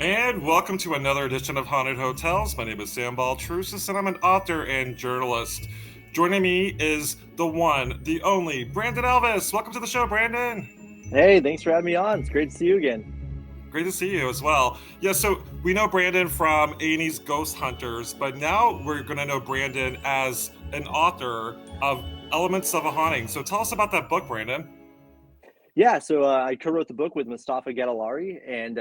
And welcome to another edition of Haunted Hotels. My name is Sam Baltrusis, and I'm an author and journalist. Joining me is the one, the only, Brandon Alvis. Welcome to the show, Brandon. Hey, thanks for having me on. It's great to see you again. Great to see you as well. Yeah, so we know Brandon from A&E's Ghost Hunters, but now we're going to know Brandon as an author of Elements of a Haunting. So tell us about that book, Brandon. Yeah, so I co-wrote the book with Mustafa Gedalari, and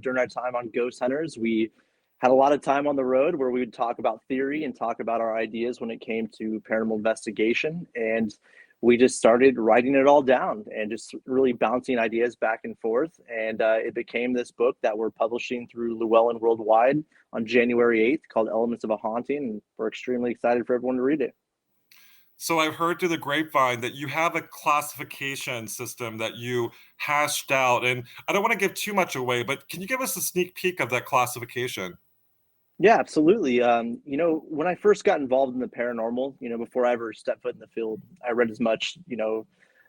during our time on Ghost Hunters, we had a lot of time on the road where we would talk about theory and talk about our ideas when it came to paranormal investigation, and we just started writing it all down and just really bouncing ideas back and forth, and it became this book that we're publishing through Llewellyn Worldwide on January 8th called Elements of a Haunting, and we're extremely excited for everyone to read it. So I've heard through the grapevine that you have a classification system that you hashed out, and I don't want to give too much away, but can you give us a sneak peek of that classification? Yeah, absolutely. When I first got involved in the paranormal, before I ever stepped foot in the field, I read as much,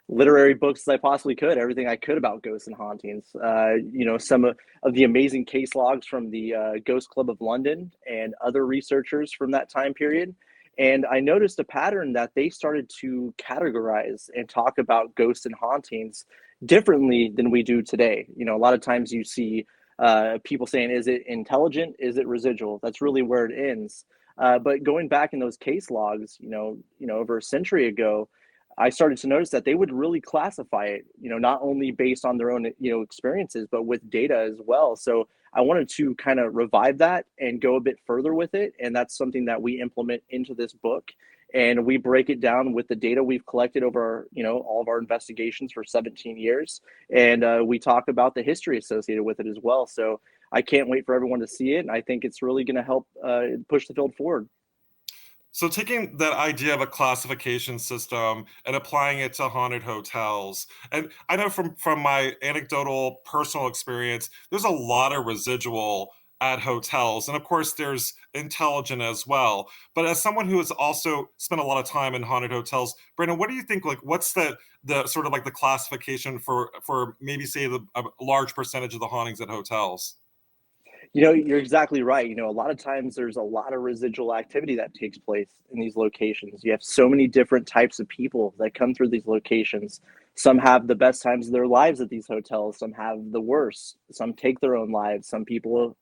literary books as I possibly could, everything I could about ghosts and hauntings. Some of the amazing case logs from the Ghost Club of London and other researchers from that time period. And I noticed a pattern that they started to categorize and talk about ghosts and hauntings differently than we do today. A lot of times you see people saying, is it intelligent? Is it residual? That's really where it ends. But going back in those case logs, over a century ago, I started to notice that they would really classify it, not only based on their own, experiences, but with data as well. So I wanted to kind of revive that and go a bit further with it. And that's something that we implement into this book. And we break it down with the data we've collected over, all of our investigations for 17 years. And we talk about the history associated with it as well. So I can't wait for everyone to see it. And I think it's really going to help push the field forward. So taking that idea of a classification system and applying it to haunted hotels, and I know from my anecdotal personal experience, there's a lot of residual at hotels, and of course there's intelligent as well. But as someone who has also spent a lot of time in haunted hotels, Brandon, what do you think? Like, what's the sort of like the classification for maybe say a large percentage of the hauntings at hotels? You're exactly right. A lot of times there's a lot of residual activity that takes place in these locations. You have so many different types of people that come through these locations. Some have the best times of their lives at these hotels, some have the worst, some take their own lives, some people,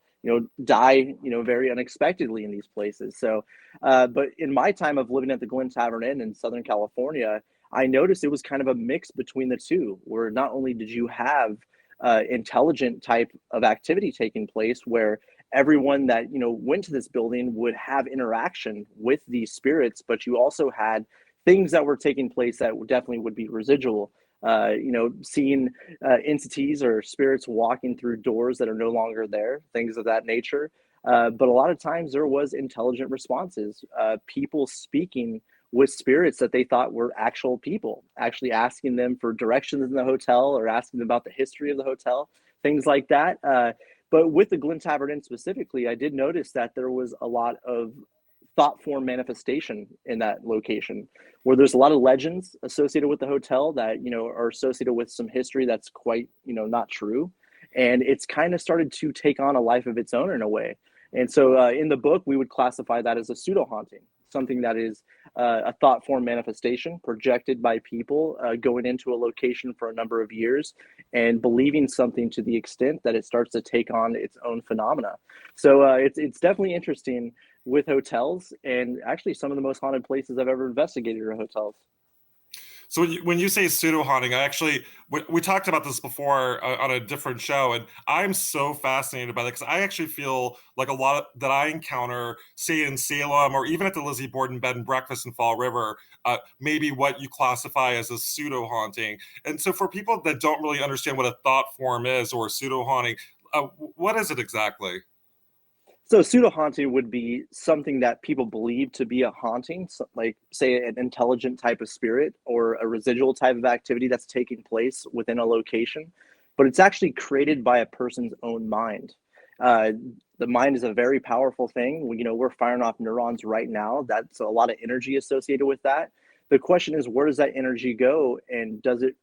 die, very unexpectedly in these places. So, but in my time of living at the Glen Tavern Inn in Southern California, I noticed it was kind of a mix between the two, where not only did you have intelligent type of activity taking place where everyone that went to this building would have interaction with these spirits, but you also had things that were taking place that definitely would be residual. Seeing entities or spirits walking through doors that are no longer there, things of that nature. But a lot of times there was intelligent responses, people speaking with spirits that they thought were actual people, actually asking them for directions in the hotel or asking them about the history of the hotel, things like that. But with the Glen Tavern Inn specifically, I did notice that there was a lot of thought form manifestation in that location where there's a lot of legends associated with the hotel that are associated with some history that's quite not true, and it's kind of started to take on a life of its own in a way. And so in the book we would classify that as a pseudo haunting, something that is a thought form manifestation projected by people going into a location for a number of years and believing something to the extent that it starts to take on its own phenomena. So it's definitely interesting with hotels, and actually some of the most haunted places I've ever investigated are hotels. So when you say pseudo haunting, we talked about this before on a different show, and I'm so fascinated by that because I actually feel like a lot that I encounter, say in Salem or even at the Lizzie Borden Bed and Breakfast in Fall River, maybe what you classify as a pseudo haunting. And so for people that don't really understand what a thought form is or a pseudo haunting, what is it exactly? So pseudo haunting would be something that people believe to be a haunting, so like say an intelligent type of spirit or a residual type of activity that's taking place within a location, but it's actually created by a person's own mind. Uh, the mind is a very powerful thing. We're firing off neurons right now. That's a lot of energy associated with that. The question is, where does that energy go, and does it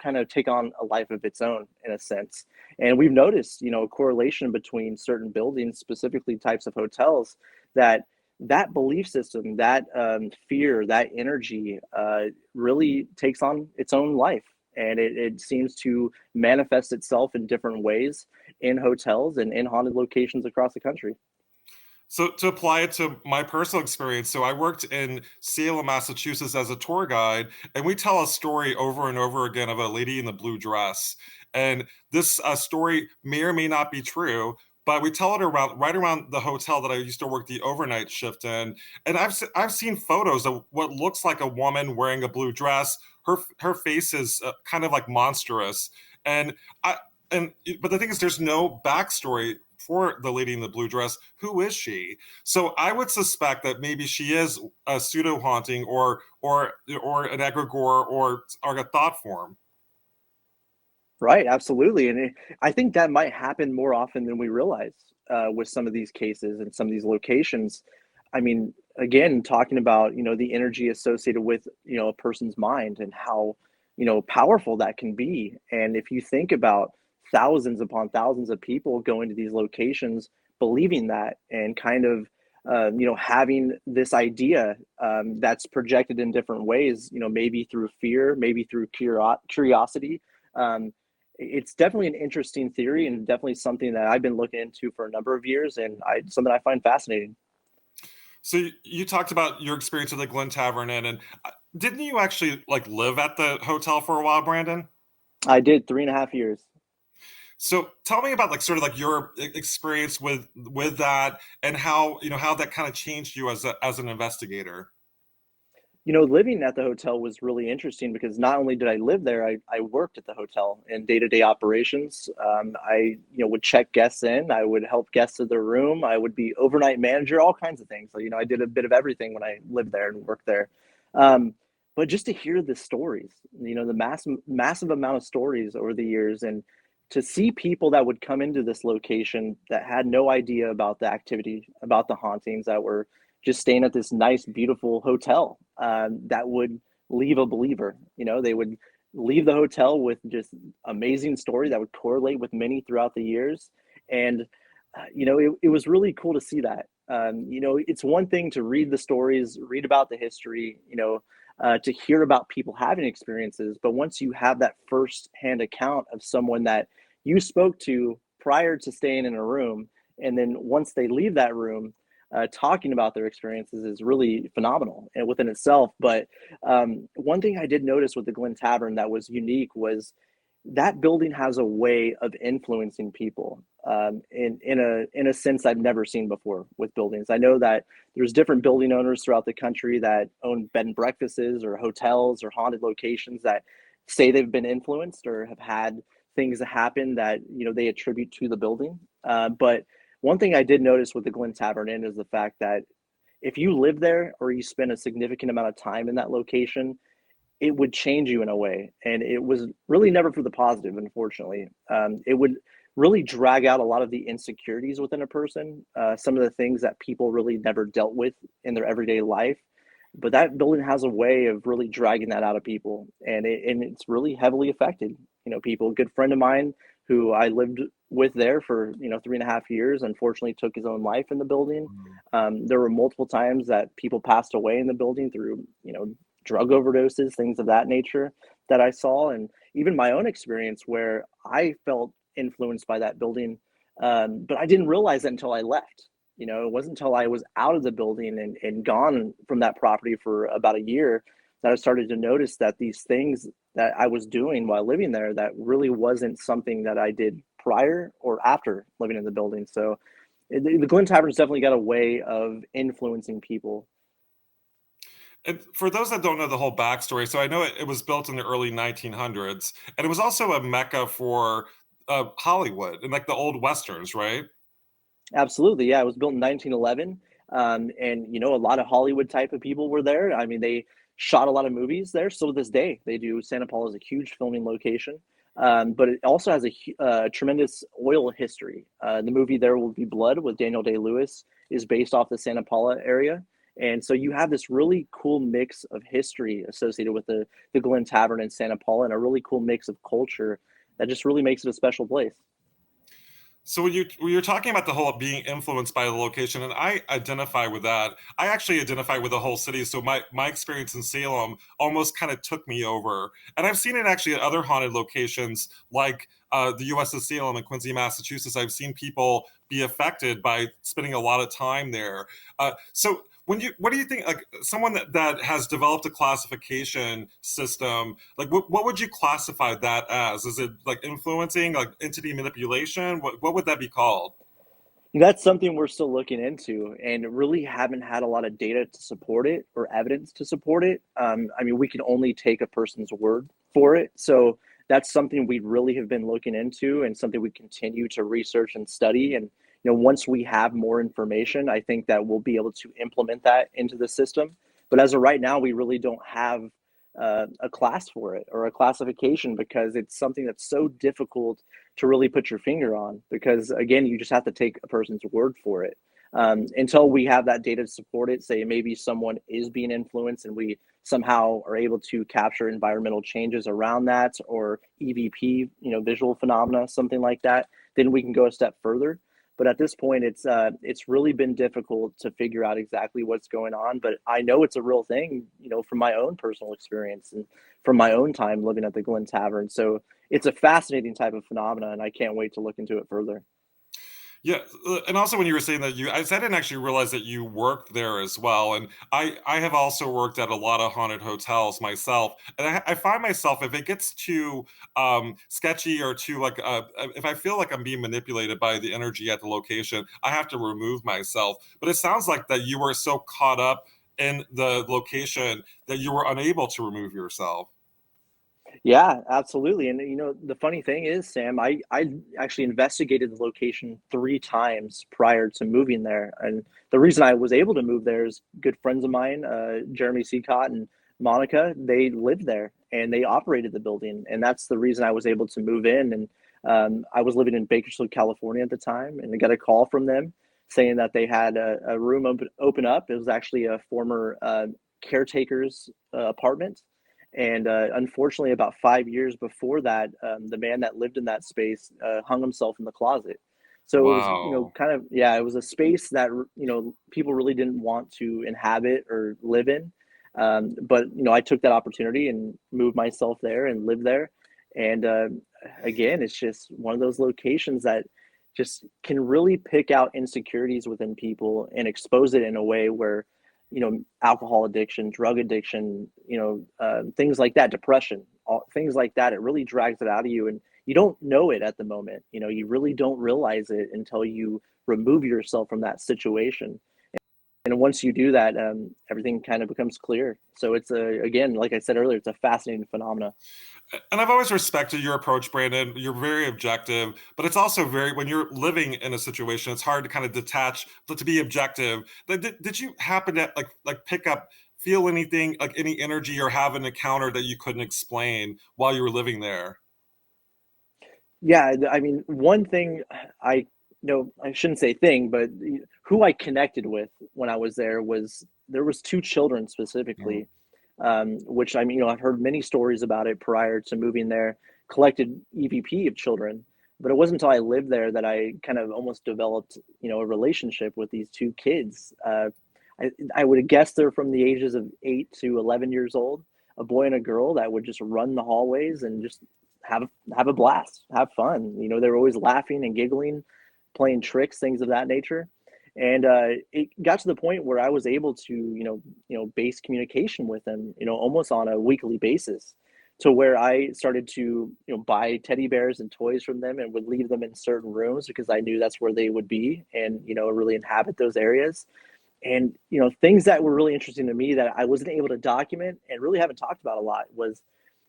kind of take on a life of its own in a sense. And we've noticed, a correlation between certain buildings, specifically types of hotels, that belief system, that fear, that energy really takes on its own life. And it seems to manifest itself in different ways in hotels and in haunted locations across the country. So to apply it to my personal experience, so I worked in Salem, Massachusetts as a tour guide, and we tell a story over and over again of a lady in the blue dress. And this story may or may not be true, but we tell it around right around the hotel that I used to work the overnight shift in. And I've seen photos of what looks like a woman wearing a blue dress. Her face is kind of like monstrous, and I and but the thing is, there's no backstory for the lady in the blue dress. Who is she? So I would suspect that maybe she is a pseudo haunting or an egregore or a thought form. Right, absolutely, and I think that might happen more often than we realize with some of these cases and some of these locations. I mean, again, talking about the energy associated with a person's mind and how powerful that can be. And if you think about thousands upon thousands of people going to these locations, believing that, and kind of having this idea that's projected in different ways, maybe through fear, maybe through curiosity. Um, it's definitely an interesting theory and definitely something that I've been looking into for a number of years, and something I find fascinating. So you talked about your experience at the Glen Tavern Inn, and didn't you actually like live at the hotel for a while, Brandon? I did 3.5 years. So tell me about like sort of like your experience with that and how how that kind of changed you as an investigator. Living at the hotel was really interesting because not only did I live there, I worked at the hotel in day-to-day operations. I, would check guests in, I would help guests to their room, I would be overnight manager, all kinds of things. So, I did a bit of everything when I lived there and worked there. Um, but just to hear the stories, the massive amount of stories over the years, and to see people that would come into this location that had no idea about the activity, about the hauntings, that were just staying at this nice, beautiful hotel, that would leave a believer. They would leave the hotel with just amazing story that would correlate with many throughout the years. And, it was really cool to see that. It's one thing to read the stories, read about the history, to hear about people having experiences. But once you have that first hand account of someone that you spoke to prior to staying in a room, and then once they leave that room, talking about their experiences is really phenomenal and within itself. But one thing I did notice with the Glen Tavern that was unique was that building has a way of influencing people in a sense I've never seen before with buildings. I know that there's different building owners throughout the country that own bed and breakfasts or hotels or haunted locations that say they've been influenced or have had things that happen that they attribute to the building. But one thing I did notice with the Glen Tavern Inn is the fact that if you live there or you spend a significant amount of time in that location, it would change you in a way. And it was really never for the positive, unfortunately. It would really drag out a lot of the insecurities within a person, some of the things that people really never dealt with in their everyday life. But that building has a way of really dragging that out of people, and it's really heavily affected. People. A good friend of mine who I lived with there for 3.5 years, unfortunately took his own life in the building. Mm. There were multiple times that people passed away in the building through drug overdoses, things of that nature that I saw, and even my own experience where I felt influenced by that building, but I didn't realize that until I left. It wasn't until I was out of the building and gone from that property for about a year that I started to notice that these things that I was doing while living there that really wasn't something that I did prior or after living in the building. So the Glen Tavern's definitely got a way of influencing people. And for those that don't know the whole backstory, so I know it was built in the early 1900s, and it was also a mecca for Hollywood and like the old westerns, right? Absolutely, yeah. It was built in 1911, and a lot of Hollywood type of people were there. I mean, they shot a lot of movies there. Still to this day, they do. Santa Paula is a huge filming location, but it also has a tremendous oil history. The movie There Will Be Blood with Daniel Day Lewis is based off the Santa Paula area, And so you have this really cool mix of history associated with the Glen Tavern in Santa Paula, and a really cool mix of culture that just really makes it a special place. So when you're talking about the whole being influenced by the location, and I identify with that. I actually identify with the whole city. So my experience in Salem almost kind of took me over, and I've seen it actually at other haunted locations like the U.S.'s Salem and Quincy, Massachusetts. I've seen people be affected by spending a lot of time there. So what do you think, like someone that has developed a classification system, like what would you classify that as? Is it like influencing, like entity manipulation? What would that be called? That's something we're still looking into and really haven't had a lot of data to support it or evidence to support it. I mean, we can only take a person's word for it. So that's something we really have been looking into and something we continue to research and study. And, once we have more information, I think that we'll be able to implement that into the system. But as of right now, we really don't have a class for it or a classification because it's something that's so difficult to really put your finger on because again you just have to take a person's word for it until we have that data to support it. Say maybe someone is being influenced and we somehow are able to capture environmental changes around that or evp, visual phenomena, something like that, then we can go a step further. But at this point it's really been difficult to figure out exactly what's going on, but I know it's a real thing, from my own personal experience and from my own time living at the Glen Tavern. So it's a fascinating type of phenomena, and I can't wait to look into it further. Yeah, and also when you were saying that I didn't actually realize that you worked there as well. And I have also worked at a lot of haunted hotels myself, and I find myself if it gets too sketchy or too like if I feel like I'm being manipulated by the energy at the location, I have to remove myself. But it sounds like that you were so caught up in the location that you were unable to remove yourself. Yeah, absolutely. And the funny thing is, Sam, I actually investigated the location 3 times prior to moving there. And the reason I was able to move there is good friends of mine, Jeremy Seacott and Monica, they lived there and they operated the building. And that's the reason I was able to move in. And I was living in Bakersfield, California at the time, and I got a call from them saying that they had a room open up. It was actually a former caretaker's apartment, and unfortunately, about 5 years before that, the man that lived in that space hung himself in the closet. So it was, Wow. kind of, yeah, it was a space that, people really didn't want to inhabit or live in. But, I took that opportunity and moved myself there and lived there. And again, it's just one of those locations that just can really pick out insecurities within people and expose it in a way where alcohol addiction, drug addiction, things like that, depression, things like that. It really drags it out of you, and you don't know it at the moment. You really don't realize it until you remove yourself from that situation. And once you do that, everything kind of becomes clear. So it's again, like I said earlier, it's a fascinating phenomena. And I've always respected your approach, Brandon. You're very objective, but it's also very, when you're living in a situation, it's hard to kind of detach, but to be objective. Did you happen to like pick up, feel anything, like any energy or have an encounter that you couldn't explain while you were living there? Yeah, I mean, one thing I no, I shouldn't say thing, but who I connected with when I was there was 2 children Mm. specifically, which I mean, I've heard many stories about it prior to moving there, collected EVP of children, but it wasn't until I lived there that I kind of almost developed, a relationship with these 2 kids. I would have guessed they're from the ages of 8 to 11 years old, a boy and a girl that would just run the hallways and just have have a blast, have fun. They were always laughing and giggling, playing tricks, things of that nature. And it got to the point where I was able to, base communication with them, almost on a weekly basis, to where I started to, buy teddy bears and toys from them and would leave them in certain rooms because I knew that's where they would be and, really inhabit those areas. And things that were really interesting to me that I wasn't able to document and really haven't talked about a lot was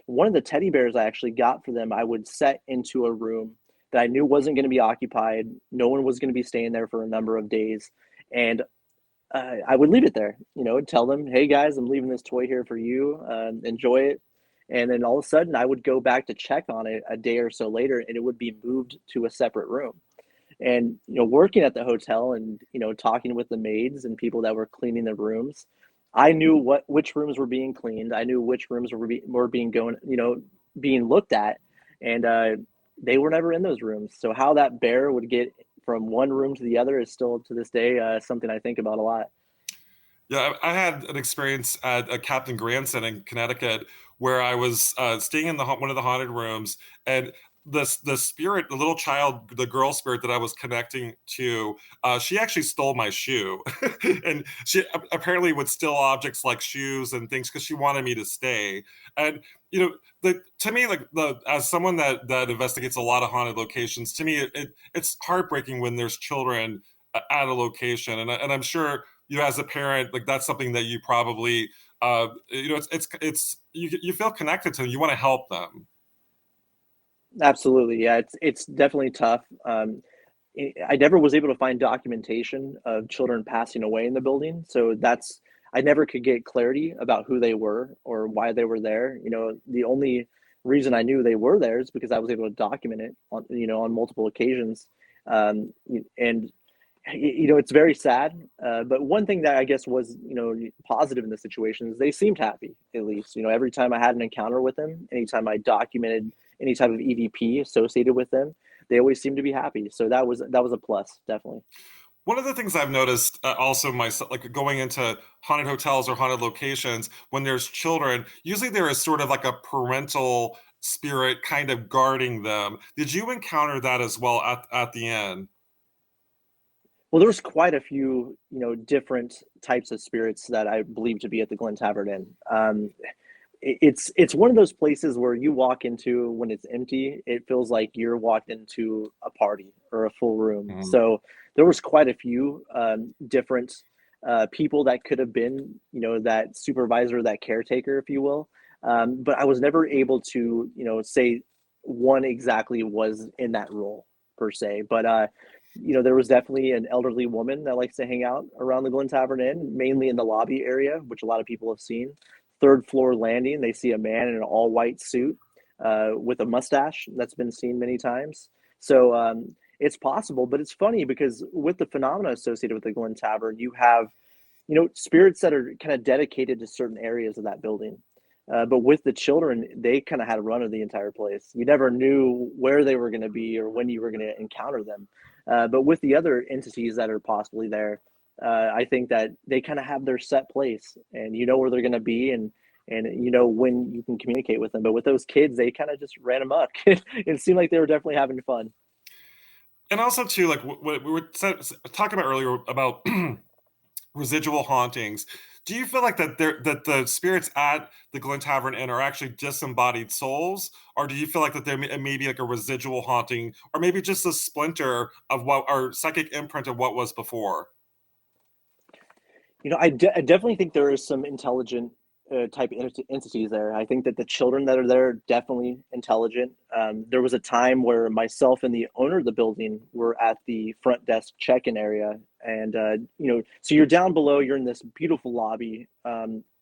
one of the teddy bears I actually got for them. I would set into a room that I knew wasn't going to be occupied. No one was going to be staying there for a number of days, and I would leave it there. Tell them, "Hey guys, I'm leaving this toy here for you. Enjoy it." And then all of a sudden, I would go back to check on it a day or so later, and it would be moved to a separate room. And working at the hotel and talking with the maids and people that were cleaning the rooms, I knew which rooms were being cleaned. I knew which rooms were being going, being looked at, and they were never in those rooms. So how that bear would get from one room to the other is still to this day something I think about a lot. Yeah, I had an experience at Captain Granson in Connecticut where I was staying in one of the haunted rooms, and the spirit, the little child, the girl spirit that I was connecting to, she actually stole my shoe, and she apparently would steal objects like shoes and things because she wanted me to stay. And to me, like as someone that investigates a lot of haunted locations, to me it's heartbreaking when there's children at a location, and I'm sure as a parent, like that's something that you probably it's you feel connected to them, you want to help them. Absolutely, yeah. It's definitely tough. I never was able to find documentation of children passing away in the building, so I never could get clarity about who they were or why they were there. The only reason I knew they were there is because I was able to document it on multiple occasions. Um, and it's very sad. But one thing that I guess was, positive in the situation is they seemed happy, at least. Every time I had an encounter with them, anytime I documented any type of EVP associated with them, they always seemed to be happy. So that was a plus, definitely. One of the things I've noticed also myself, like going into haunted hotels or haunted locations, when there's children, usually there is sort of like a parental spirit kind of guarding them. Did you encounter that as well at the end? Well, there's quite a few, different types of spirits that I believe to be at the Glen Tavern Inn. It's one of those places where you walk into when it's empty, it feels like you're walked into a party or a full room. Mhm. So there was quite a few different people that could have been, that supervisor, that caretaker, if you will. But I was never able to, say one exactly was in that role per se. But there was definitely an elderly woman that likes to hang out around the Glen Tavern Inn, mainly in the lobby area, which a lot of people have seen. Third floor landing, they see a man in an all white suit with a mustache that's been seen many times. So it's possible, but it's funny because with the phenomena associated with the Glen Tavern, you have spirits that are kind of dedicated to certain areas of that building. But with the children, they kind of had a run of the entire place. You never knew where they were going to be or when you were going to encounter them. But with the other entities that are possibly there, I think that they kind of have their set place, and you know where they're going to be, and when you can communicate with them. But with those kids, they kind of just ran amok. It seemed like they were definitely having fun. And also too, like what we were talking about earlier about residual hauntings. Do you feel like that the spirits at the Glen Tavern Inn are actually disembodied souls, or do you feel like that there may be like a residual haunting, or maybe just a splinter of what or psychic imprint of what was before? I definitely think there is some intelligent type entities there. I think that the children that are there are definitely intelligent. There was a time where myself and the owner of the building were at the front desk check-in area, and so you're down below. You're in this beautiful lobby,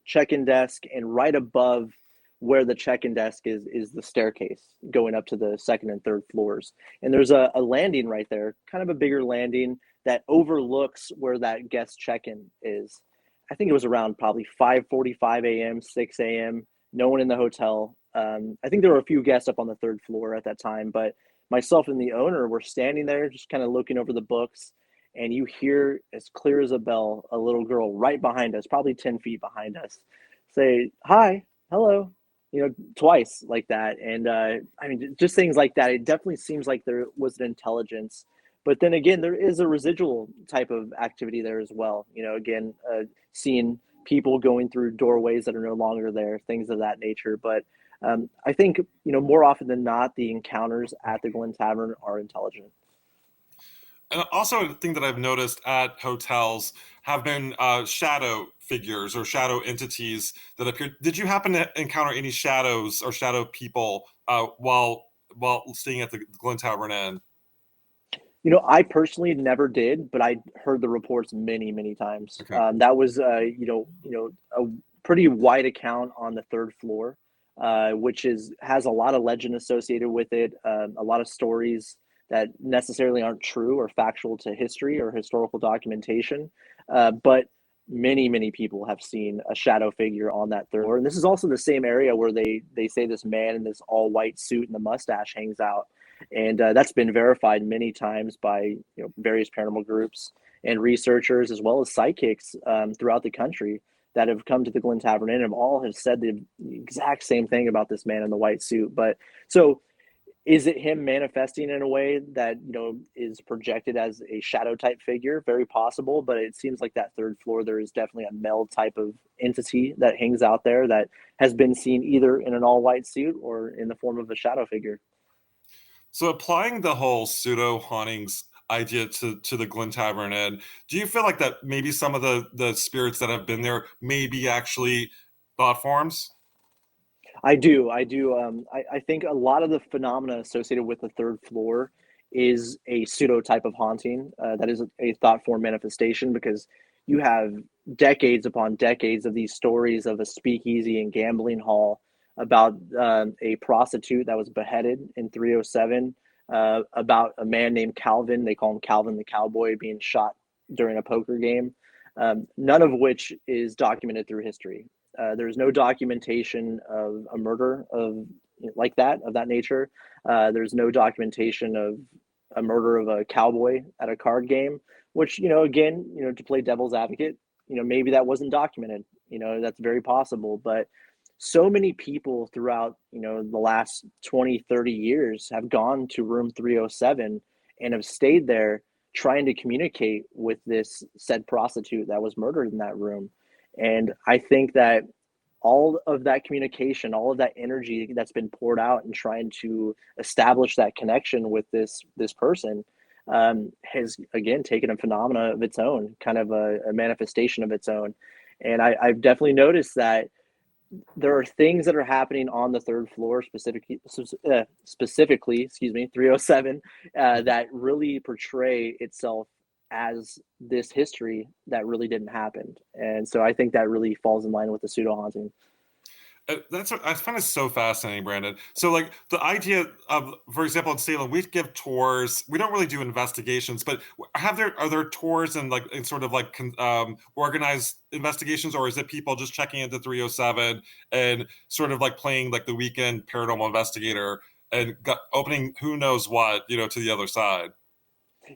check-in desk, and right above where the check-in desk is the staircase going up to the second and third floors. And there's a landing right there, kind of a bigger landing that overlooks where that guest check-in is. I think it was around probably 5:45 a.m., 6 a.m. No one in the hotel. I think there were a few guests up on the third floor at that time, but myself and the owner were standing there, just kind of looking over the books, and you hear as clear as a bell a little girl right behind us, probably 10 feet behind us, say hi, hello, twice like that. And I mean, just things like that. It definitely seems like there was an intelligence, but then again, there is a residual type of activity there as well. Again, seeing people going through doorways that are no longer there, things of that nature. But I think more often than not, the encounters at the Glen Tavern are intelligent. And also, a thing that I've noticed at hotels have been shadow figures or shadow entities that appear. Did you happen to encounter any shadows or shadow people while staying at the Glen Tavern Inn? I personally never did, but I heard the reports many, many times. Okay. That was, a pretty wide account on the third floor, which has a lot of legend associated with it, a lot of stories that necessarily aren't true or factual to history or historical documentation. But many people have seen a shadow figure on that third floor. And this is also the same area where they say this man in this all white suit and the mustache hangs out. And that's been verified many times by various paranormal groups and researchers, as well as psychics throughout the country that have come to the Glen Tavern Inn, and all have said the exact same thing about this man in the white suit. But so is it him manifesting in a way that is projected as a shadow type figure? Very possible, but it seems like that third floor there is definitely a meld type of entity that hangs out there that has been seen either in an all white suit or in the form of a shadow figure. So applying the whole pseudo hauntings idea to the Glen Tavern Inn, do you feel like that maybe some of the spirits that have been there may be actually thought forms? I think a lot of the phenomena associated with the third floor is a pseudo type of haunting. That is a thought form manifestation, because you have decades upon decades of these stories of a speakeasy and gambling hall about a prostitute that was beheaded in 307, about a man named Calvin. They call him Calvin the Cowboy, being shot during a poker game. None of which is documented through history. There's no documentation of a murder of that nature. There's no documentation of a murder of a cowboy at a card game, which again, to play devil's advocate, maybe that wasn't documented. That's very possible. But so many people throughout the last 20, 30 years have gone to room 307 and have stayed there trying to communicate with this said prostitute that was murdered in that room. And I think that all of that communication, all of that energy that's been poured out and trying to establish that connection with this person, has again taken a phenomena of its own, kind of a manifestation of its own. And I've definitely noticed that there are things that are happening on the third floor, specifically, excuse me, 307, that really portray itself as this history that really didn't happen. And so I think that really falls in line with the pseudo haunting. I find it so fascinating, Brandon. So, like the idea of, for example, in Salem, we give tours. We don't really do investigations, but are there tours and like sort of like organized investigations, or is it people just checking into 307 and sort of like playing like the weekend paranormal investigator and opening who knows what to the other side?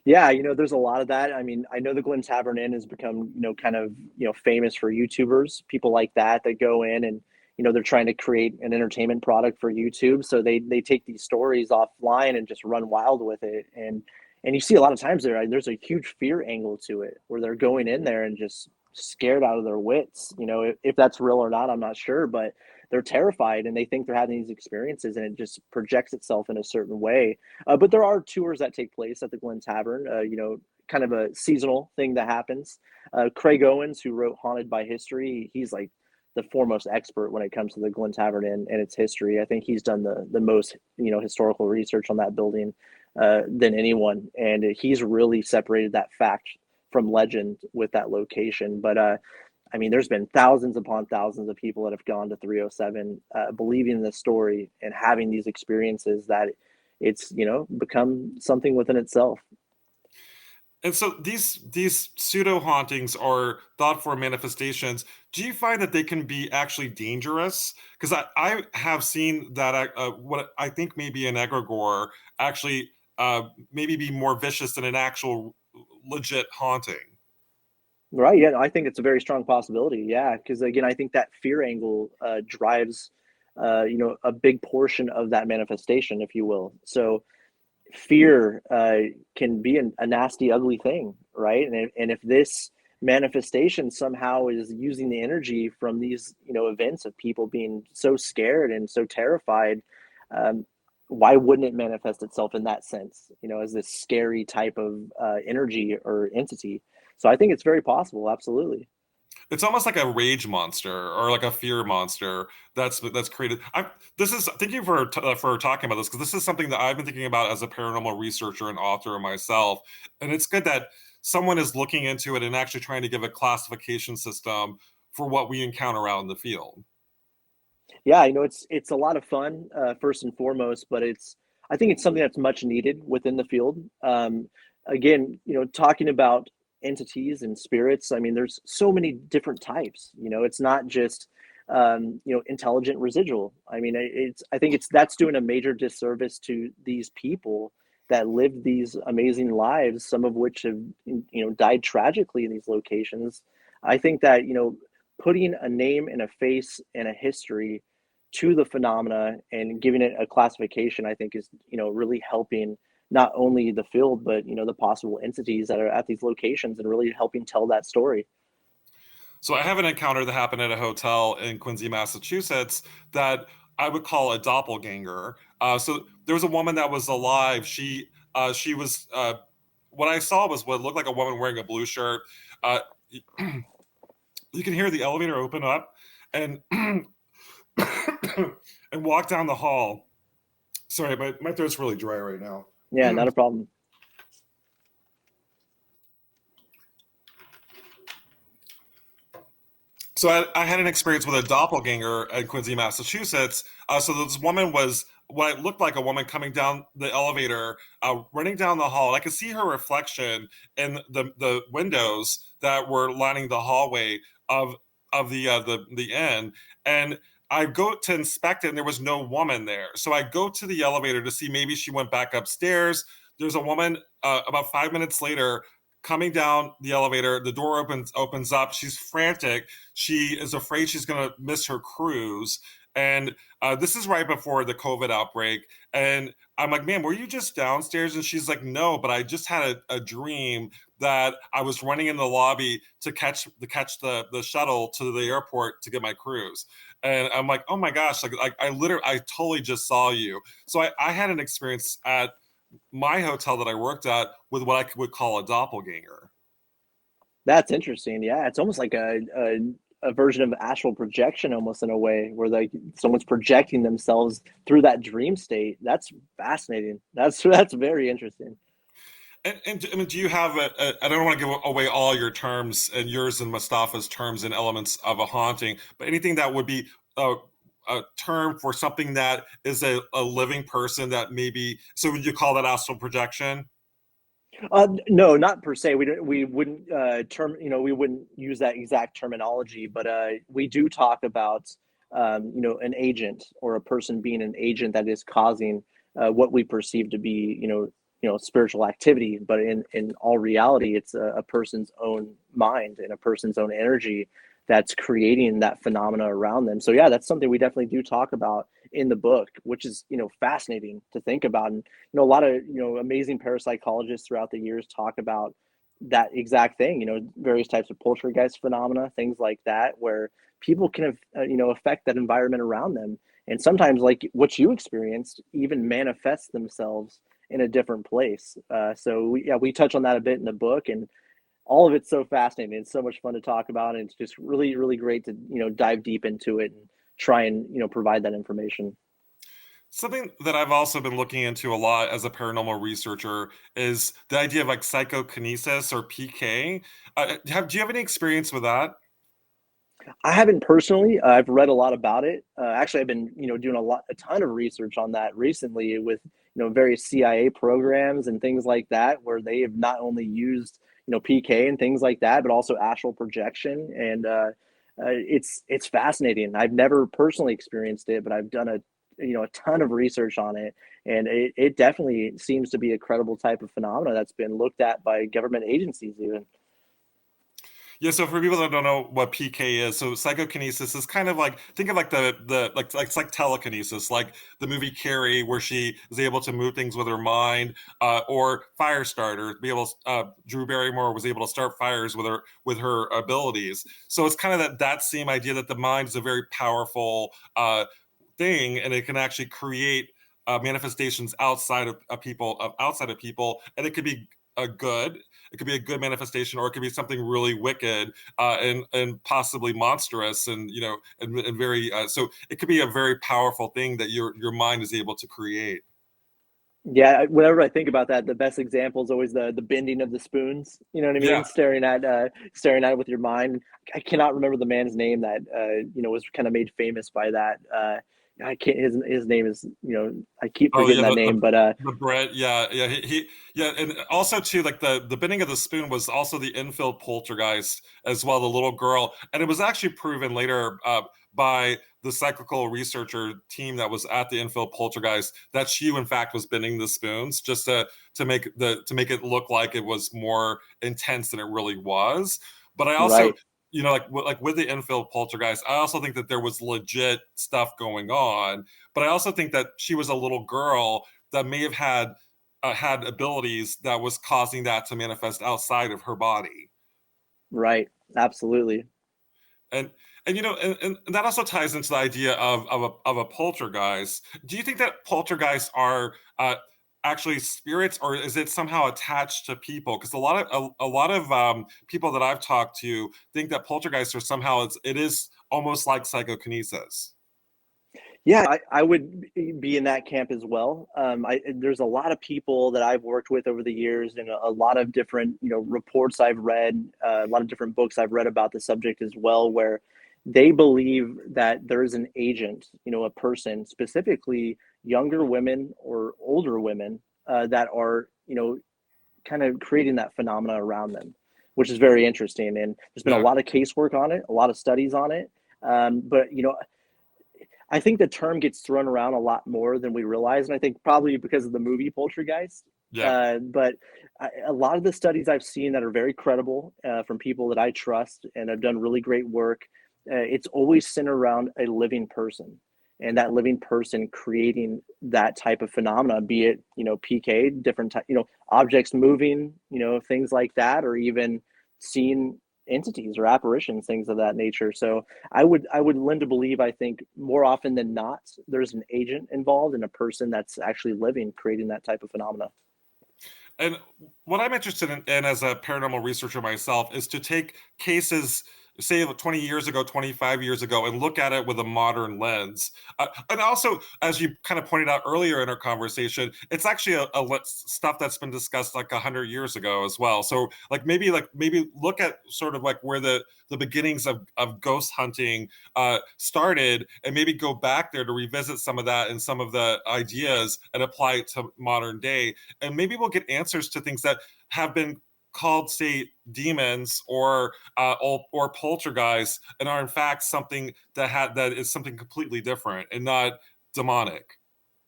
Yeah, there's a lot of that. I mean, I know the Glen Tavern Inn has become, kind of, famous for YouTubers, people like that go in and, they're trying to create an entertainment product for YouTube. So they take these stories offline and just run wild with it. And you see a lot of times there's a huge fear angle to it where they're going in there and just scared out of their wits. If that's real or not, I'm not sure, but they're terrified and they think they're having these experiences, and it just projects itself in a certain way. But there are tours that take place at the Glen Tavern, kind of a seasonal thing that happens. Craig Owens, who wrote Haunted by History, he's like the foremost expert when it comes to the Glen Tavern Inn and its history. I think he's done the most, historical research on that building than anyone. And he's really separated that fact from legend with that location. But I mean, there's been thousands upon thousands of people that have gone to 307, believing in this story and having these experiences that it's, become something within itself. And so these pseudo hauntings or thought form manifestations, do you find that they can be actually dangerous? Because I have seen that what I think may be an egregore actually maybe be more vicious than an actual legit haunting. Right. Yeah. I think it's a very strong possibility. Yeah. Because again, I think that fear angle drives, a big portion of that manifestation, if you will. So fear can be a nasty, ugly thing, right? And if this manifestation somehow is using the energy from these, events of people being so scared and so terrified, um, why wouldn't it manifest itself in that sense, as this scary type of energy or entity? So I think it's very possible. Absolutely. It's almost like a rage monster or like a fear monster that's created. This is thank you for talking about this, because this is something that I've been thinking about as a paranormal researcher and author myself, and it's good that someone is looking into it and actually trying to give a classification system for what we encounter out in the field. Yeah, it's a lot of fun, first and foremost, but I think it's something that's much needed within the field. Again, talking about entities and spirits, I mean, there's so many different types. It's not just intelligent residual. I mean, I think that's doing a major disservice to these people that lived these amazing lives, some of which have died tragically in these locations. I think that putting a name and a face and a history to the phenomena and giving it a classification, I think is really helping not only the field but the possible entities that are at these locations and really helping tell that story. So I have an encounter that happened at a hotel in Quincy, Massachusetts that I would call a doppelganger. So there was a woman that was alive. She was what I saw was what looked like a woman wearing a blue shirt. Uh, you can hear the elevator open up and and walk down the hall. Sorry, my throat's really dry right now. Yeah, not a problem. So I had an experience with a doppelganger at Quincy, Massachusetts. So this woman was what looked like a woman coming down the elevator, running down the hall. And I could see her reflection in the windows that were lining the hallway of the inn. And I go to inspect it, and there was no woman there. So I go to the elevator to see maybe she went back upstairs. There's a woman about 5 minutes later coming down the elevator. The door opens up. She's frantic. She is afraid she's going to miss her cruise. And this is right before the COVID outbreak. And I'm like, man, were you just downstairs? And she's like, no, but I just had a dream that I was running in the lobby to catch the shuttle to the airport to get my cruise. And I'm like, oh my gosh, like I totally just saw you. So I had an experience at my hotel that I worked at with what I would call a doppelganger. That's interesting. Yeah, it's almost like a version of astral projection, almost in a way, where like someone's projecting themselves through that dream state. That's fascinating. That's very interesting. And I mean, do you have I don't want to give away all your terms and yours and Mustafa's terms and elements of a haunting, but anything that would be a term for something that is a living person that maybe, so would you call that astral projection? No, not per se. We wouldn't we wouldn't use that exact terminology, but we do talk about an agent or a person being an agent that is causing what we perceive to be spiritual activity. But in all reality, it's a person's own mind and a person's own energy that's creating that phenomena around them. So yeah, that's something we definitely do talk about in the book, which is fascinating to think about. And a lot of amazing parapsychologists throughout the years talk about that exact thing. Various types of poltergeist phenomena, things like that, where people can have affect that environment around them, and sometimes, like what you experienced, even manifest themselves in a different place. So we touch on that a bit in the book, and all of it's so fascinating. It's so much fun to talk about, and it's just really, really great to dive deep into it and try and provide that information. Something that I've also been looking into a lot as a paranormal researcher is the idea of like psychokinesis or PK. Do you have any experience with that? I haven't personally. I've read a lot about it. Actually, I've been doing a ton of research on that recently with various CIA programs and things like that, where they have not only used PK and things like that, but also astral projection, and it's fascinating. I've never personally experienced it, but I've done a ton of research on it, and it definitely seems to be a credible type of phenomena that's been looked at by government agencies even. Yeah, so for people that don't know what PK is, so psychokinesis is kind of like, think of like the like it's like telekinesis, like the movie Carrie, where she is able to move things with her mind, or Firestarter, be able Drew Barrymore was able to start fires with her abilities. So it's kind of that same idea that the mind is a very powerful thing, and it can actually create manifestations outside of people, and it could be a good it could be a good manifestation, or it could be something really wicked, and possibly monstrous, and and very so it could be a very powerful thing that your mind is able to create. Yeah, whenever I think about that, the best example is always the bending of the spoons. You know what I mean? Yeah. Staring at it with your mind. I cannot remember the man's name that was kind of made famous by that. I can't. His name is, I keep Oh forgetting yeah, that name, but the bread, yeah, yeah, yeah, and also too, like the bending of the spoon was also the infield poltergeist as well, the little girl, and it was actually proven later by the psychical researcher team that was at the infield poltergeist that she in fact was bending the spoons just to make it look like it was more intense than it really was. But I also, right, like with the infield poltergeist, I also think that there was legit stuff going on, but I also think that she was a little girl that may have had abilities that was causing that to manifest outside of her body. right, absolutely. And and that also ties into the idea of a poltergeist. Do you think that poltergeists are actually spirits, or is it somehow attached to people? Because a lot of people that I've talked to think that poltergeists are somehow it is almost like psychokinesis. Yeah, I would be in that camp as well. There's a lot of people that I've worked with over the years, and a lot of different, reports I've read, a lot of different books I've read about the subject as well, where they believe that there is an agent, a person, specifically younger women or older women, that are, kind of creating that phenomena around them, which is very interesting. And there's been a Yeah, lot of casework on it, a lot of studies on it. But I think the term gets thrown around a lot more than we realize, and I think probably because of the movie Poltergeist. yeah. But a lot of the studies I've seen that are very credible, from people that I trust and have done really great work, it's always centered around a living person, and that living person creating that type of phenomena, be it PK, different type, objects moving, things like that, or even seeing entities or apparitions, things of that nature. So I would lend to believe, I think more often than not, there's an agent involved and a person that's actually living, creating that type of phenomena. And what I'm interested in as a paranormal researcher myself is to take cases, say 20 years ago, 25 years ago, and look at it with a modern lens. And also, as you kind of pointed out earlier in our conversation, it's actually stuff that's been discussed like 100 years ago as well. So like maybe look at sort of like where the beginnings of ghost hunting started, and maybe go back there to revisit some of that and some of the ideas and apply it to modern day, and maybe we'll get answers to things that have been called, say, demons or poltergeists, and are in fact something that is something completely different and not demonic.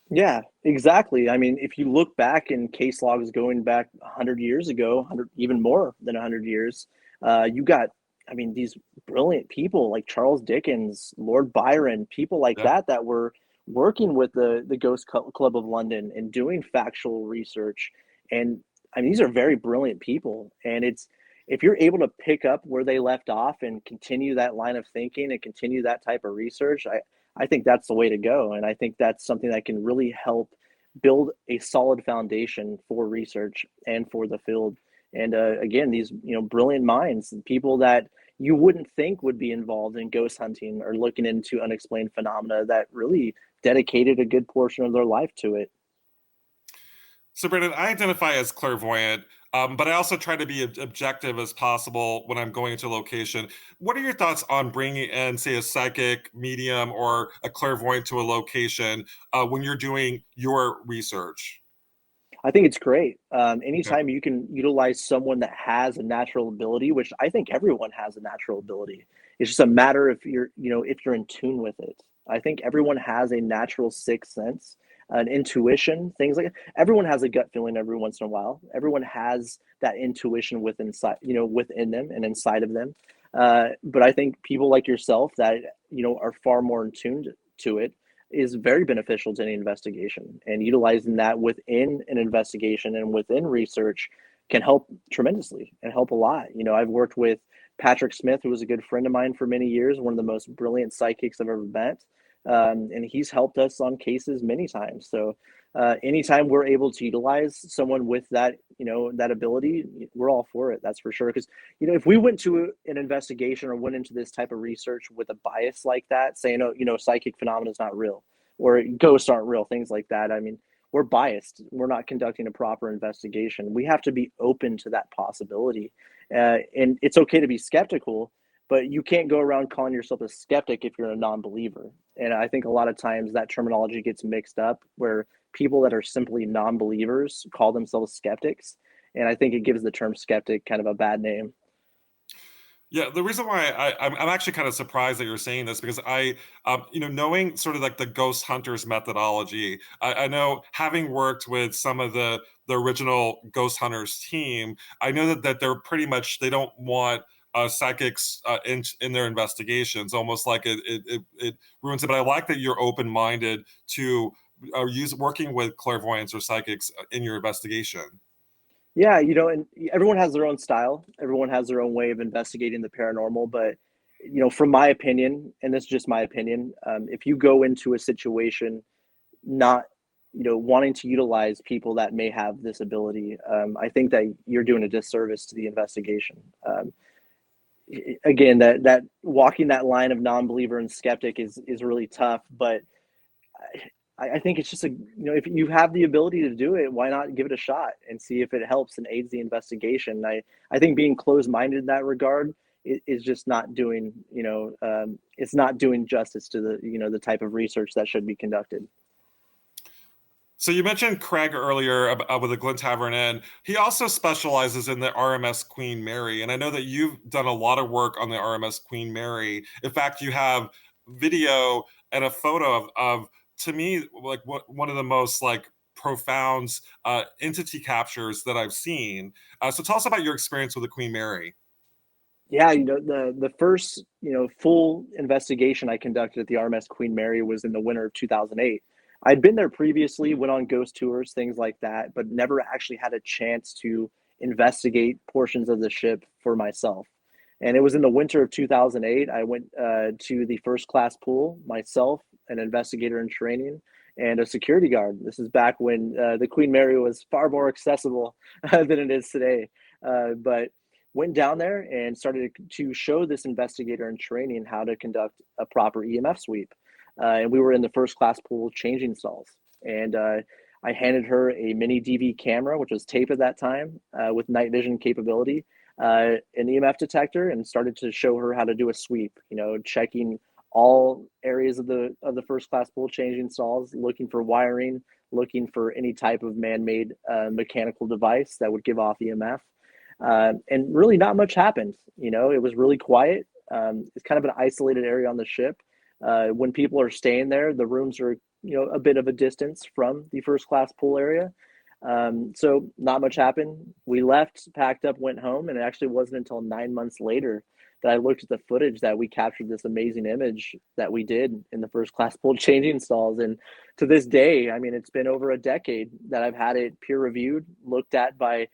Yeah, exactly. I mean, if you look back in case logs going back 100 years ago, 100, even more than 100 years, you got, I mean, these brilliant people like Charles Dickens, Lord Byron, people like Yeah. that that were working with the Club of London and doing factual research. And I mean, these are very brilliant people. And it's, if you're able to pick up where they left off and continue that line of thinking and continue that type of research, I think that's the way to go. And I think that's something that can really help build a solid foundation for research and for the field. And again, these brilliant minds, people that you wouldn't think would be involved in ghost hunting or looking into unexplained phenomena, that really dedicated a good portion of their life to it. So, Brandon, I identify as clairvoyant, but I also try to be objective as possible when I'm going into a location. What are your thoughts on bringing in, say, a psychic, medium, or a clairvoyant to a location when you're doing your research? I think it's great. Okay. Anytime you can utilize someone that has a natural ability, which I think everyone has a natural ability. It's just a matter if if you're in tune with it. I think everyone has a natural sixth sense, an intuition, things like that. Everyone has a gut feeling every once in a while. Everyone has that intuition within them and inside of them. But I think people like yourself that are far more in tune to it is very beneficial to any investigation, and utilizing that within an investigation and within research can help tremendously and help a lot. I've worked with Patrick Smith, who was a good friend of mine for many years, one of the most brilliant psychics I've ever met. And he's helped us on cases many times. So anytime we're able to utilize someone with that, that ability, we're all for it. That's for sure. Because if we went to an investigation or went into this type of research with a bias like that, saying, oh, psychic phenomena is not real, or ghosts aren't real, things like that. I mean, we're biased. We're not conducting a proper investigation. We have to be open to that possibility, and it's okay to be skeptical, but you can't go around calling yourself a skeptic if you're a non-believer. And I think a lot of times that terminology gets mixed up, where people that are simply non-believers call themselves skeptics, and I think it gives the term skeptic kind of a bad name. Yeah, the reason why I'm actually kind of surprised that you're saying this, because knowing sort of like the ghost hunters methodology, I know, having worked with some of the original ghost hunters team, I know that they're pretty much, they don't want psychics in their investigations, almost like it ruins it. But I like that you're open minded to use working with clairvoyants or psychics in your investigation. Yeah, and everyone has their own style. Everyone has their own way of investigating the paranormal. But, from my opinion, and this is just my opinion, if you go into a situation not, wanting to utilize people that may have this ability, I think that you're doing a disservice to the investigation. Again, that walking that line of non-believer and skeptic is really tough. But I think it's just if you have the ability to do it, why not give it a shot and see if it helps and aids the investigation? I think being closed-minded in that regard is just not doing, it's not doing justice to the type of research that should be conducted. So you mentioned Craig earlier with the Glen Tavern Inn. He also specializes in the RMS Queen Mary, and I know that you've done a lot of work on the RMS Queen Mary. In fact, you have video and a photo of to me, like, one of the most like profound entity captures that I've seen. So tell us about your experience with the Queen Mary. Yeah, the first full investigation I conducted at the RMS Queen Mary was in the winter of 2008. I'd been there previously, went on ghost tours, things like that, but never actually had a chance to investigate portions of the ship for myself. And it was in the winter of 2008. I went to the first class pool myself, an investigator in training, and a security guard. This is back when the Queen Mary was far more accessible than it is today. But went down there and started to show this investigator in training how to conduct a proper EMF sweep. And we were in the first class pool changing stalls. And I handed her a mini DV camera, which was tape at that time, with night vision capability, an EMF detector, and started to show her how to do a sweep. Checking all areas of the first class pool changing stalls, looking for wiring, looking for any type of man-made mechanical device that would give off EMF. And really not much happened. It was really quiet. It's kind of an isolated area on the ship. When people are staying there, the rooms are, a bit of a distance from the first class pool area. So not much happened. We left, packed up, went home, and it actually wasn't until 9 months later that I looked at the footage that we captured this amazing image that we did in the first class pool changing stalls. And to this day, I mean, it's been over a decade that I've had it peer reviewed, looked at by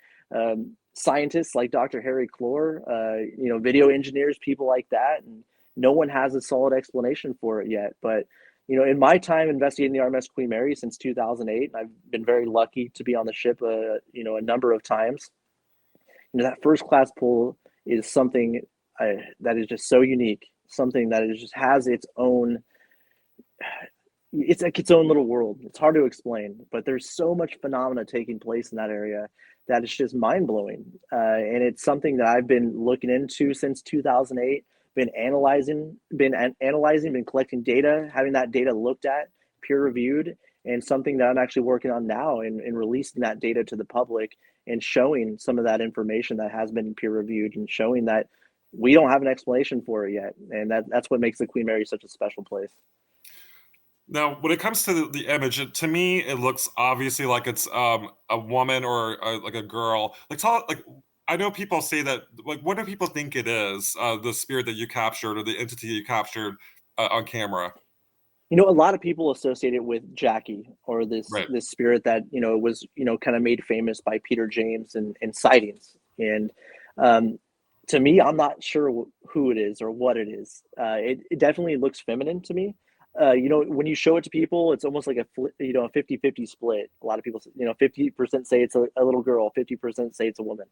scientists like Dr. Harry Clore, video engineers, people like that. And no one has a solid explanation for it yet. But, in my time investigating the RMS Queen Mary since 2008, I've been very lucky to be on the ship, a number of times. That first class pool is something that is just so unique, something that is just has its own, it's like its own little world. It's hard to explain, but there's so much phenomena taking place in that area that it's just mind blowing. And it's something that I've been looking into since 2008, been analyzing, been collecting data, having that data looked at, peer reviewed, and something that I'm actually working on now and releasing that data to the public and showing some of that information that has been peer reviewed and showing that we don't have an explanation for it yet. And that's what makes the Queen Mary such a special place. Now, when it comes to the image, to me, it looks obviously like it's a woman or like a girl. Like, I know people say that. Like, what do people think it is? The spirit that you captured or the entity you captured on camera? A lot of people associate it with Jackie, or this Right. this spirit that was kind of made famous by Peter James and sightings. And um, to me, I'm not sure who it is or what it is. It definitely looks feminine to me. When you show it to people, it's almost like a 50-50 split. A lot of people, 50% say it's a little girl, 50% say it's a woman.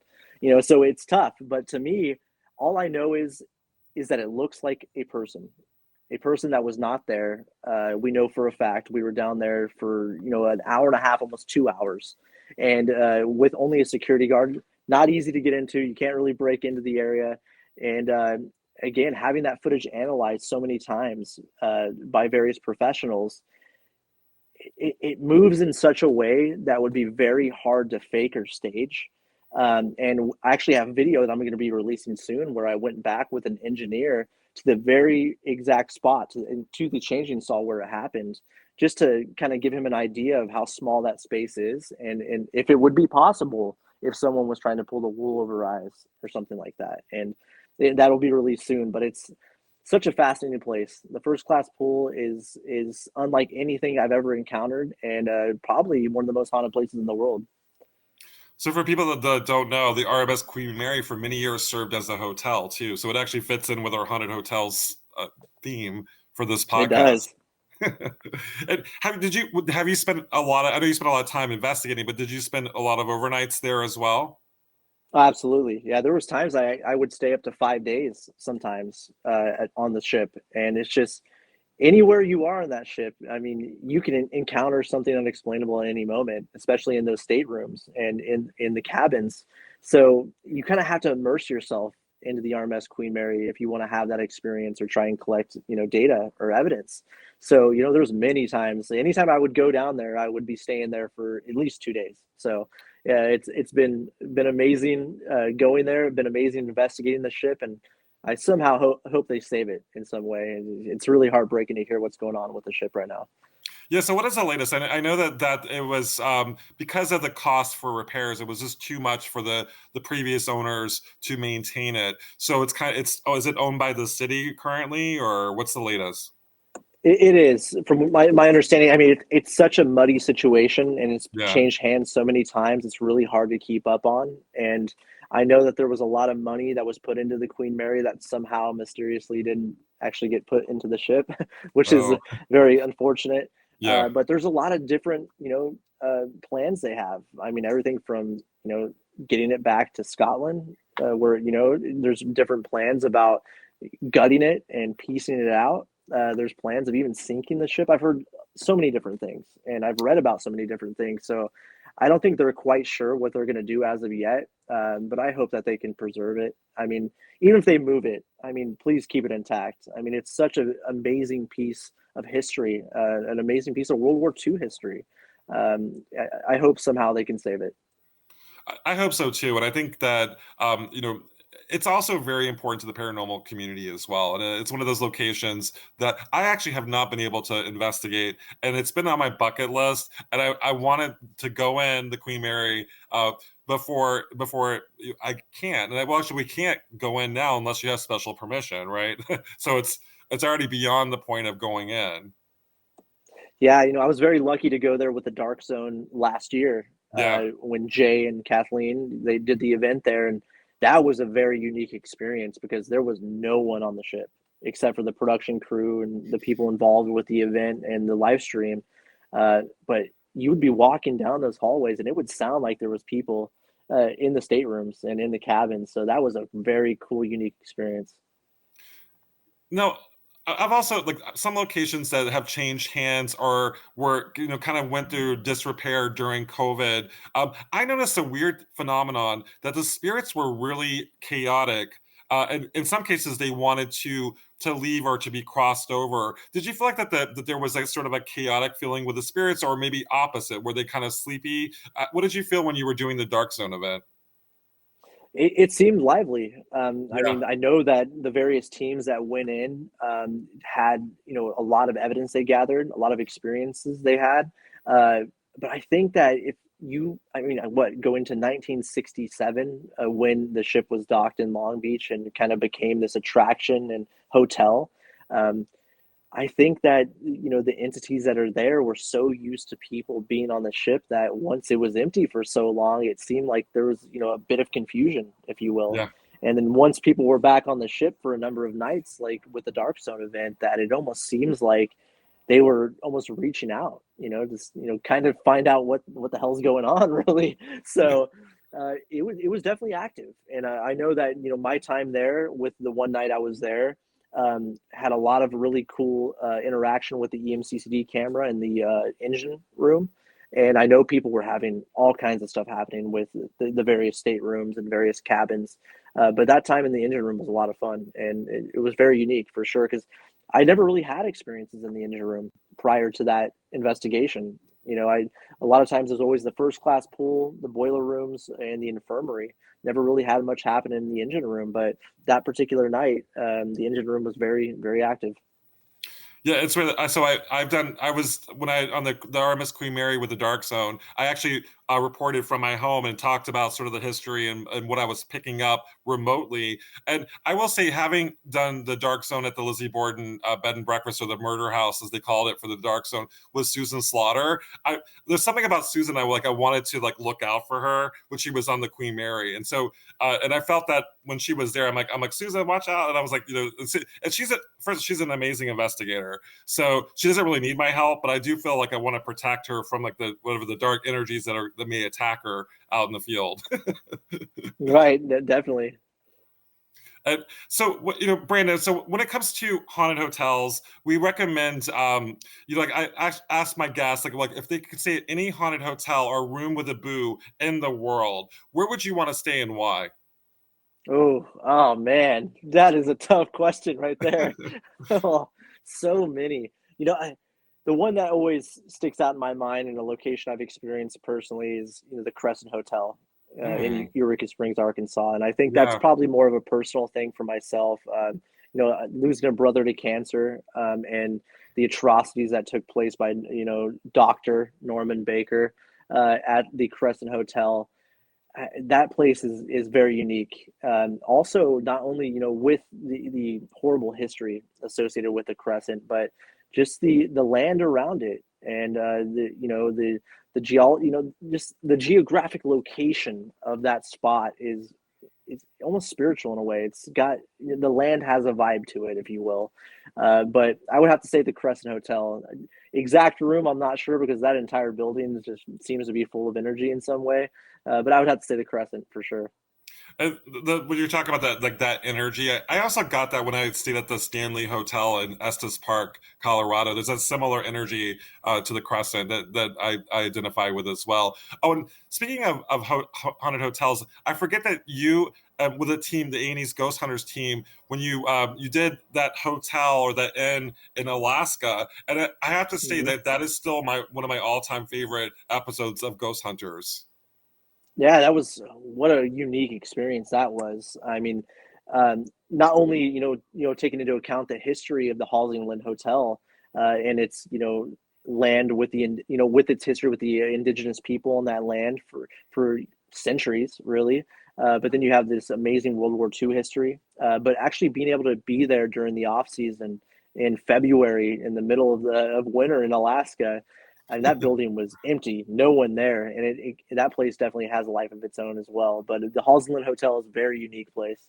So it's tough. But to me, all I know is that it looks like a person that was not there. We know for a fact we were down there for an hour and a half, almost 2 hours, and with only a security guard. Not easy to get into. You can't really break into the area, and again, having that footage analyzed so many times by various professionals, it moves in such a way that would be very hard to fake or stage. And I actually have video that I'm going to be releasing soon where I went back with an engineer to the very exact spot to the changing stall where it happened, just to kind of give him an idea of how small that space is, and if it would be possible if someone was trying to pull the wool over eyes or something like that. And that'll be released soon, but it's such a fascinating place. The first class pool is unlike anything I've ever encountered, and probably one of the most haunted places in the world. So for people that don't know, the RMS Queen Mary for many years served as a hotel too. So it actually fits in with our haunted hotels theme for this It podcast. does. And have you spent a lot of, I know you spent a lot of time investigating, but did you spend a lot of overnights there as well? Absolutely. Yeah, there was times I would stay up to 5 days sometimes on the ship, and it's just anywhere you are in that ship. I mean, you can encounter something unexplainable at any moment, especially in those staterooms and in the cabins. So you kind of have to immerse yourself into the RMS Queen Mary if you want to have that experience or try and collect, data or evidence. So, there was many times, anytime I would go down there, I would be staying there for at least 2 days. So yeah, it's been amazing going there. Been amazing investigating the ship, and I somehow hope they save it in some way. And it's really heartbreaking to hear what's going on with the ship right now. Yeah. So what is the latest? I know that it was because of the cost for repairs, it was just too much for the previous owners to maintain it. So is it owned by the city currently, or what's the latest? It is, from my understanding. I mean, it's such a muddy situation, and it's Yeah. changed hands so many times. It's really hard to keep up on. And I know that there was a lot of money that was put into the Queen Mary that somehow mysteriously didn't actually get put into the ship, which is Oh, very unfortunate. yeah. But there's a lot of different, plans they have. I mean, everything from, getting it back to Scotland, where, there's different plans about gutting it and piecing it out. There's plans of even sinking the ship. I've heard so many different things, and I've read about so many different things. So I don't think they're quite sure what they're going to do as of yet. But I hope that they can preserve it. I mean, even if they move it, I mean, please keep it intact. I mean, it's such an amazing piece of history, an amazing piece of World War II history. I hope somehow they can save it. I hope so too, and I think that it's also very important to the paranormal community as well. And it's one of those locations that I actually have not been able to investigate, and it's been on my bucket list. And I wanted to go in the Queen Mary before I can't. And well, actually, we can't go in now unless you have special permission, right? So it's already beyond the point of going in. Yeah, I was very lucky to go there with the Dark Zone last year Yeah. when Jay and Kathleen they did the event there, and that was a very unique experience because there was no one on the ship except for the production crew and the people involved with the event and the live stream. But you would be walking down those hallways, and it would sound like there was people in the staterooms and in the cabins. So that was a very cool, unique experience. No, I've also like some locations that have changed hands or were kind of went through disrepair during COVID. I noticed a weird phenomenon that the spirits were really chaotic. And in some cases, they wanted to leave or to be crossed over. Did you feel like that there was like sort of a chaotic feeling with the spirits, or maybe opposite, were they kind of sleepy? What did you feel when you were doing the Dark Zone event? It seemed lively. I Yeah. mean, I know that the various teams that went in had, a lot of evidence they gathered, a lot of experiences they had. Uh, but I think that I mean, what, go into 1967 when the ship was docked in Long Beach and kind of became this attraction and hotel. Um, I think that the entities that are there were so used to people being on the ship that once it was empty for so long, it seemed like there was a bit of confusion, if you will. Yeah. And then once people were back on the ship for a number of nights, like with the Dark Zone event, that it almost seems like they were almost reaching out, just kind of find out what the hell's going on, really. So it was definitely active, and I know that my time there with the one night I was there had a lot of really cool interaction with the EMCCD camera in the engine room. And I know people were having all kinds of stuff happening with the various staterooms and various cabins. But that time in the engine room was a lot of fun, and it was very unique for sure because I never really had experiences in the engine room prior to that investigation. I a lot of times there's always the first class pool, the boiler rooms, and the infirmary. Never really had much happen in the engine room, but that particular night, the engine room was very, very active. Yeah, it's really so I've done I was when I on the RMS Queen Mary with the Dark Zone. I actually reported from my home and talked about sort of the history and what I was picking up remotely. And I will say, having done the Dark Zone at the Lizzie Borden bed and breakfast, or the murder house as they called it for the Dark Zone, with Susan Slaughter, there's something about Susan I wanted to look out for her when she was on the Queen Mary. And so and I felt that when she was there, I'm like Susan, watch out. And I was like, and she's an amazing investigator. So she doesn't really need my help, but I do feel like I want to protect her from the dark energies that may attack her out in the field. Right, definitely. And so, Brandon. So, when it comes to haunted hotels, we recommend, I ask my guests, if they could stay at any haunted hotel or room with a boo in the world, where would you want to stay and why? Oh man, that is a tough question right there. Oh, so many. The one that always sticks out in my mind in a location I've experienced personally is the Crescent Hotel in Hmm. Eureka Springs, Arkansas, and I think that's Yeah. probably more of a personal thing for myself. Losing a brother to cancer, and the atrocities that took place by Doctor Norman Baker at the Crescent Hotel. That place is very unique. Also, not only with the horrible history associated with the Crescent, but just the land around it, and just the geographic location of that spot is it's almost spiritual in a way. It's got the land has a vibe to it, if you will. But I would have to say the Crescent Hotel. Exact room, I'm not sure because that entire building just seems to be full of energy in some way. But I would have to say the Crescent for sure. And when you're talking about that, that energy, I also got that when I stayed at the Stanley Hotel in Estes Park, Colorado. There's a similar energy to the Crescent that I identify with as well. Oh, and speaking of haunted hotels, I forget that you, with a team, the A&E's Ghost Hunters team, when you did that hotel or that inn in Alaska, and I have to say Mhm. that is still my one of my all time favorite episodes of Ghost Hunters. Yeah, that was what a unique experience that was. I mean, not only taking into account the history of the Halsey and Lynn Hotel and its land with with its history with the indigenous people on that land for centuries, really. But then you have this amazing World War II history. But actually being able to be there during the off season in February, in the middle of winter in Alaska, and that building was empty, no one there, and that place definitely has a life of its own as well. But the Halsland Hotel is a very unique place.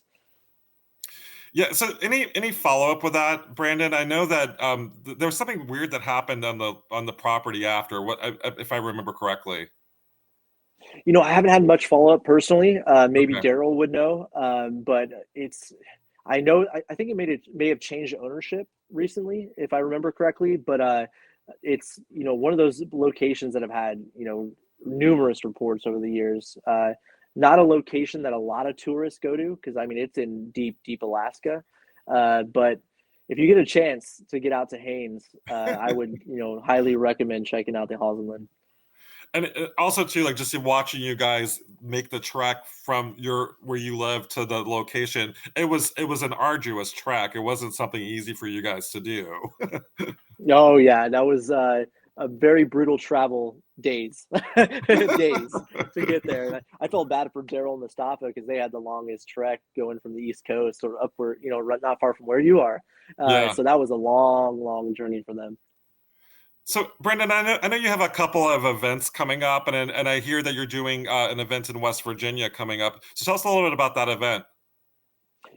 Yeah. So any follow up with that, Brandon? I know that there was something weird that happened on the property after. If I remember correctly? I haven't had much follow up personally. Maybe Okay. Daryl would know, but it's. I know. I think it may have changed ownership recently, if I remember correctly. But it's one of those locations that have had numerous reports over the years. Not a location that a lot of tourists go to because I mean it's in deep deep Alaska, but if you get a chance to get out to Haines, I would highly recommend checking out the Halsland. And also too, like just watching you guys make the trek from your where you live to the location, it was an arduous trek. It wasn't something easy for you guys to do. Oh yeah, that was a very brutal travel days, days to get there. And I felt bad for Daryl and Mustafa because they had the longest trek going from the East Coast or upward, not far from where you are. Yeah. So that was a long, long journey for them. So, Brendan, I know you have a couple of events coming up, and I hear that you're doing an event in West Virginia coming up. So, tell us a little bit about that event.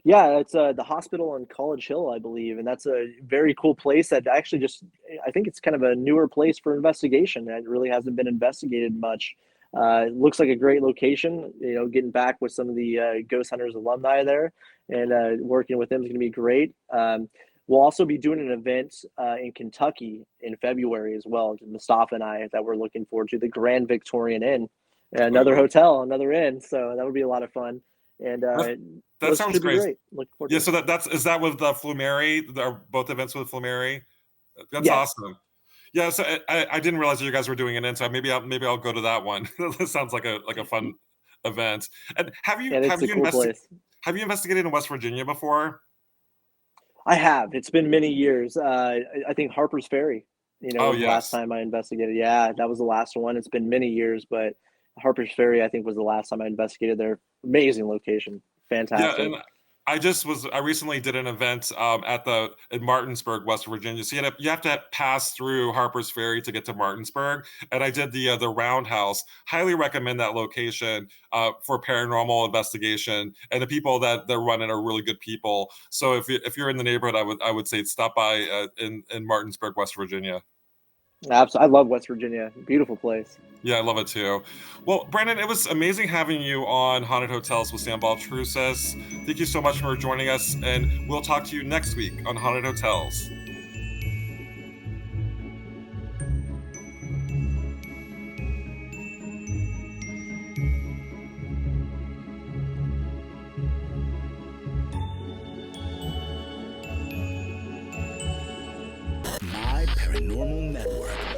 Yeah, it's the hospital on College Hill, I believe, and that's a very cool place that actually just I think it's kind of a newer place for investigation that really hasn't been investigated much. It looks like a great location. Getting back with some of the Ghost Hunters alumni there and working with them is going to be great. We'll also be doing an event in Kentucky in February as well. Mustafa and I that we're looking forward to the Grand Victorian Inn, another Ooh, hotel, another inn. So that would be a lot of fun. And that That sounds should be great. great. Looking forward Yeah, to it. so is that with Flumeri? Are both events with Flumeri? That's Yes. awesome. Yeah, so I didn't realize that you guys were doing an inside. Maybe I'll go to that one. That sounds like a fun event. And Yeah, it's a cool place. have you investigated in West Virginia before? I have. It's been many years. I think Harper's Ferry, Oh was the last yes. time I investigated. Yeah, that was the last one. It's been many years, but Harper's Ferry, I think, was the last time I investigated there. Amazing location. Yeah, Fantastic. and I recently did an event in Martinsburg, West Virginia. So you have to pass through Harper's Ferry to get to Martinsburg, and I did the Roundhouse. Highly recommend that location for paranormal investigation, and the people that they're running are really good people. So if you're in the neighborhood, I would say stop by in Martinsburg, West Virginia. Absolutely. I love West Virginia. Beautiful place. Yeah, I love it too. Well, Brandon, it was amazing having you on Haunted Hotels with Sam Baltrusis. Thank you so much for joining us, and we'll talk to you next week on Haunted Hotels. My Paranormal Network.